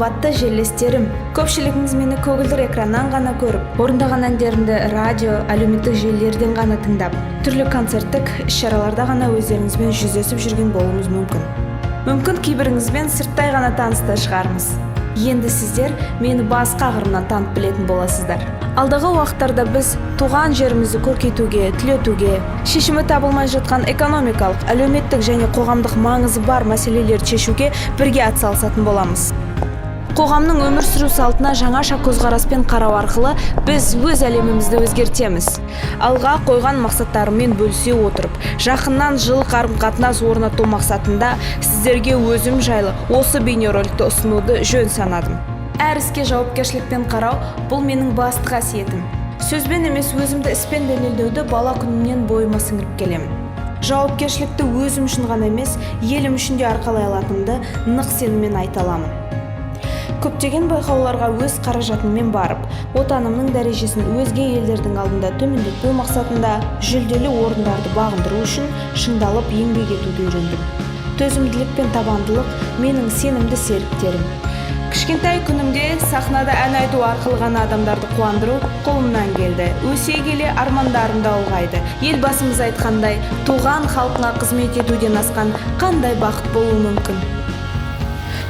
кымбатты жерлестерим, көпчүлүгүңүз мени көгүлдүр экрандан гана көрүп, орундаган әндеримди радио, әлеуметтик желілерден гана тыңдап, түрлүү концерттик иш-чараларда гана өздөрүңүз менен жүздөшүп жүргөн болуңуз мүмкүн. Мүмкүн кийбириңиз менен сырттай гана таанышканбыз. Енді сіздер мені басқа қырымнан танып білетін боласыздар. Алдағы уақыттарда біз туған жерімізді көркейтуге, түлетуге, шешімі табылмай жатқан экономикалық, әлеуметтік және қоғамдық маңызы бар мәселелерді шешуге бірге атсалысатын боламыз. Қоғамның өмір сүру салтына жаңаша көзқараспен қарау арқылы біз өз әлемімізді өзгертеміз. Алға қойған мақсаттарымен бөлісе отырып, жақыннан жылы қарым-қатынас орнату мақсатында сіздерге өзім жайлы осы бейнероликті ұсынуды жөн санадым. Әр іске жауапкершілікпен қарау бұл менің басты қасиетім. Сөзбен емес өзімді іспен дәлелдеуді бала күнімнен бойыма сіңіріп келемін. Жауапкершілікті өзім үшін ғана емес, елім үшін де арқалай алатынымды нық сеніммен айта аламын. Көптеген байқауларға өз қаражатыммен барып, отанымның дәрежесін өзге елдердің алдында төмендетпеу мақсатында жүлделі орындарды бағындыру үшін шыңдалып еңбек етуді үйрендім. Төзімділік пен табандылық менің сенімді серіктерім. Кішкентай күнімде сахнада ән айту арқылы ғана адамдарды қуандыру қолымнан келді. Өсе келе армандарым да ұлғайды. Елбасымыз айтқандай, туған халқына қызмет етуден асқан қандай бақыт болуы мүмкін.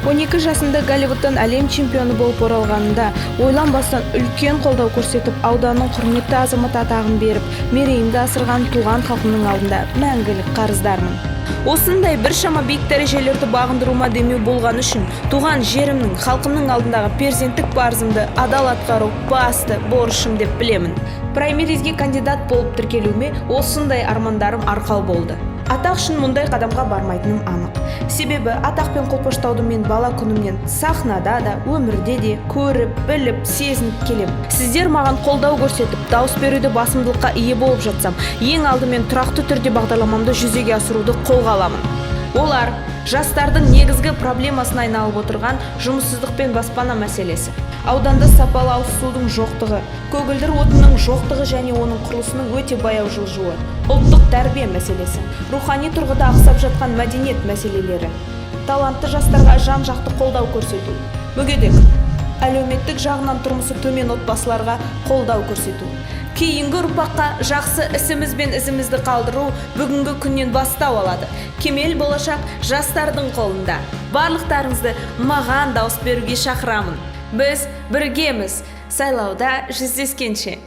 12 жасында Голливудтан әлем чемпионы болып оралғанында ойланбастан үлкен қолдау көрсетіп, ауданның құрметті азамат атағын беріп, мерейімді асырған туған халқымның алдында мәңгілік қарыздармын. Осындай біршама биік дәрежелерді бағындыруыма демеу болған үшін туған жерімнің, халқымның алдындағы перзенттік парызымды адал атқару басты борышым деп білемін. Праймеризге кандидат болып тіркелуіме осындай армандарым арқау болды. Атақ үшін мұндай қадамға бармайтыным анық. Себебі атақ пен қолпаштауды мен бала күнімнен сахнада да, өмірде де көріп, біліп, сезініп келем. Сіздер маған қолдау көрсетіп, дауыс беруде басымдылыққа ие болып жатсам, ең алдымен тұрақты түрде бағдарламамды жүзеге асыруды қолға аламын. Олар жастардың негізгі проблемасына айналып отырған жұмыссыздық пен баспана мәселесі. Ауданда сапалы ауыз судың жоқтығы, көгілдір отынның жоқтығы және оның құрылысының өте баяу жылжуы, ұлттық тәрбие мәселесі, рухани тұрғыда ақсап жатқан мәдениет мәселелері, талантты жастарға жан-жақты қолдау көрсету, мүгедек, әлеуметтік жағынан тұрмысы төмен отбасыларға қолдау көрсету. Кейінгі ұрпаққа жақсы ісіміз бен ізімізді қалдыру бүгінгі күннен бастау алады. Кемел болашақ жастардың қолында. Барлықтарыңызды маған дауыс беруге шақырамын. Біз біргеміз. Сайлауда жүздескенше.